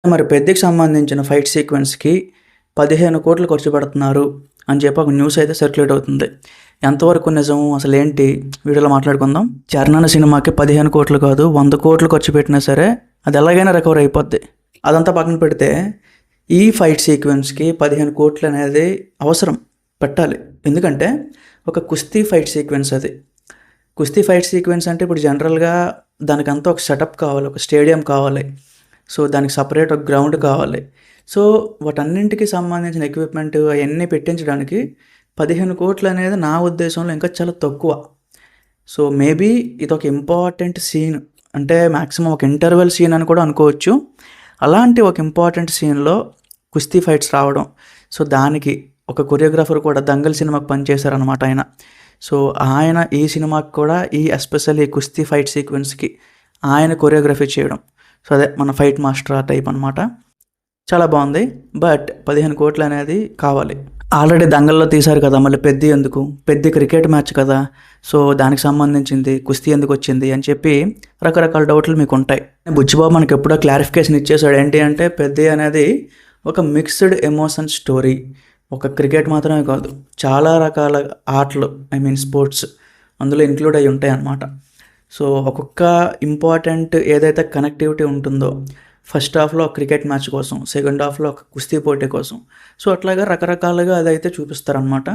మరి 'పెద్ది'కి సంబంధించిన ఫైట్ సీక్వెన్స్‌కి 15,00,00,000 ఖర్చు పెడుతున్నారు అని చెప్పి ఒక న్యూస్ అయితే సర్క్యులేట్ అవుతుంది. ఎంతవరకు నిజం? అసలేంటి? వీడియోలో మాట్లాడుకుందాం. 'చరణ్' అనే సినిమాకి 15,00,00,000 కాదు 100,00,00,000 ఖర్చు పెట్టినా సరే అది ఎలాగైనా రికవర్ అయిపోద్ది. అదంతా పక్కన పెడితే ఈ ఫైట్ సీక్వెన్స్‌కి 15,00,00,000 అనేది అవసరం పెట్టాలి. ఎందుకంటే ఒక కుస్తీ ఫైట్ సీక్వెన్స్ అది. కుస్తీ ఫైట్ సీక్వెన్స్ అంటే ఇప్పుడు జనరల్‌గా దానికంతా ఒక సెటప్ కావాలి. ఒక స్టేడియం కావాలి. సో దానికి సపరేట్ ఒక గ్రౌండ్ కావాలి. సో వాటన్నింటికి సంబంధించిన ఎక్విప్మెంట్ అవన్నీ పెట్టించడానికి 15,00,00,000 అనేది నా ఉద్దేశంలో ఇంకా చాలా తక్కువ. సో మేబీ ఇదొక ఇంపార్టెంట్ సీన్, అంటే మ్యాక్సిమం ఒక ఇంటర్వెల్ సీన్ అని కూడా అనుకోవచ్చు. అలాంటి ఒక ఇంపార్టెంట్ సీన్‌లో కుస్తీ ఫైట్స్ రావడం, సో దానికి ఒక కొరియోగ్రాఫర్ కూడా 'దంగల్' సినిమాకి పనిచేశారనమాట ఆయన. సో ఆయన ఈ సినిమాకి కూడా ఎస్పెషల్లీ కుస్తీ ఫైట్ సీక్వెన్స్‌కి ఆయన కొరియోగ్రఫీ చేయడం. సో అదే మన ఫైట్ మాస్టర్ ఆ టైప్ అనమాట. చాలా బాగుంది. బట్ 15,00,00,000 అనేది కావాలి. ఆల్రెడీ 'దంగల్'లో తీశారు కదా, మళ్ళీ 'పెద్ది' ఎందుకు? 'పెద్ది' క్రికెట్ మ్యాచ్ కదా, సో దానికి సంబంధించింది కుస్తీ ఎందుకు వచ్చింది అని చెప్పి రకరకాల డౌట్లు మీకు ఉంటాయి. బుచ్చిబాబు మనకి ఎప్పుడో క్లారిఫికేషన్ ఇచ్చేసాడు. ఏంటి అంటే 'పెద్ది' అనేది ఒక మిక్స్డ్ ఎమోషన్ స్టోరీ. ఒక క్రికెట్ మాత్రమే కాదు, చాలా రకాల ఆటలు, ఐ మీన్ స్పోర్ట్స్ అందులో ఇంక్లూడ్ అయ్యి ఉంటాయి అన్నమాట. సో ఒక్కొక్క ఇంపార్టెంట్ ఏదైతే కనెక్టివిటీ ఉంటుందో, ఫస్ట్ హాఫ్లో ఒక క్రికెట్ మ్యాచ్ కోసం, సెకండ్ హాఫ్లో ఒక కుస్తీ పోటీ కోసం, సో అట్లాగా రకరకాలుగా అదైతే చూపిస్తారనమాట.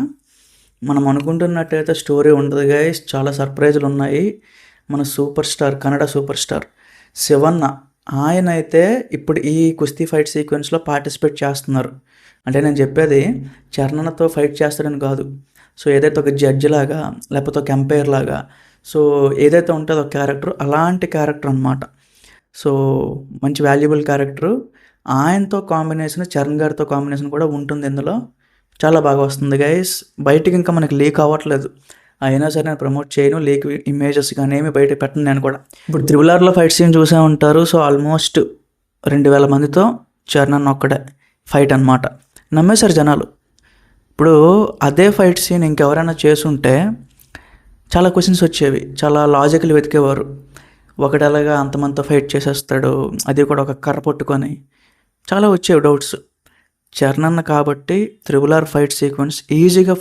మనం అనుకుంటున్నట్టయితే స్టోరీ ఉండదు గైస్, చాలా సర్ప్రైజులు ఉన్నాయి. మన super star, Kannada super star Shivanna, ఆయన అయితే ఇప్పుడు ఈ కుస్తీ ఫైట్ సీక్వెన్స్లో పార్టిసిపేట్ చేస్తున్నారు. అంటే నేను చెప్పేది చరణ్‌తో ఫైట్ చేస్తాడని కాదు. సో ఏదైతే ఒక జడ్జి లాగా, లేకపోతే ఒక ఎంపైర్ లాగా, సో ఏదైతే ఉంటుందో ఒక క్యారెక్టర్, అలాంటి క్యారెక్టర్ అనమాట. సో మంచి వాల్యుబుల్ క్యారెక్టరు. ఆయనతో కాంబినేషన్, చరణ్ గారితో కాంబినేషన్ కూడా ఉంటుంది ఇందులో. చాలా బాగా వస్తుంది గైస్. బయటికి ఇంకా మనకి లీక్ అవ్వట్లేదు, అయినా సరే నేను ప్రమోట్ చేయను. లీక్ ఇమేజెస్ కానీ ఏమి బయట పెట్టను నేను కూడా. ఇప్పుడు 'త్రిబుల్-ఆర్'లో ఫైట్ సీన్ చూసే ఉంటారు. సో ఆల్మోస్ట్ 2,000 మందితో చరణ్ ఒక్కడే ఫైట్ అనమాట. నమ్మేశారు జనాలు. ఇప్పుడు అదే ఫైట్ సీన్ ఇంకెవరైనా చేసుంటే చాలా క్వశ్చన్స్ వచ్చేవి, చాలా లాజికల్ వెతికేవారు. ఒకడు ఎలాగా అంతమందితో ఫైట్ చేసేస్తాడు, అది కూడా ఒక కర్ర పట్టుకొని, చాలా వచ్చేవి డౌట్స్. చరణ్ కాబట్టి 'త్రిబుల్-ఆర్' ఫైట్ సీక్వెన్స్ ఈజీగా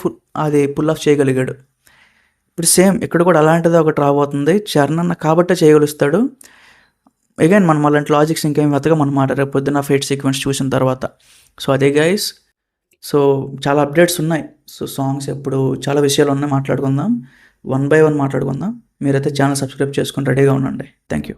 పుల్ ఆఫ్ చేయగలిగాడు. ఇప్పుడు సేమ్ ఇక్కడ కూడా అలాంటిది ఒకటి రాబోతుంది. చరణ్ కాబట్టే చేయగలుస్తాడు. అగైన్ మనం అలాంటి లాజిక్స్ ఇంకేం వెతకమన్నమాట రేపు పొద్దున్న ఫైట్ సీక్వెన్స్ చూసిన తర్వాత. సో అదే గైస్. సో చాలా అప్డేట్స్ ఉన్నాయి. సో సాంగ్స్ ఎప్పుడు చాలా విషయాలు ఉన్నాయి, మాట్లాడుకుందాం. 1 బై 1 మాట్లాడుకుందాం. మీరైతే ఛానల్ సబ్స్క్రైబ్ చేసుకొని రెడీగా ఉండండి. Thank you.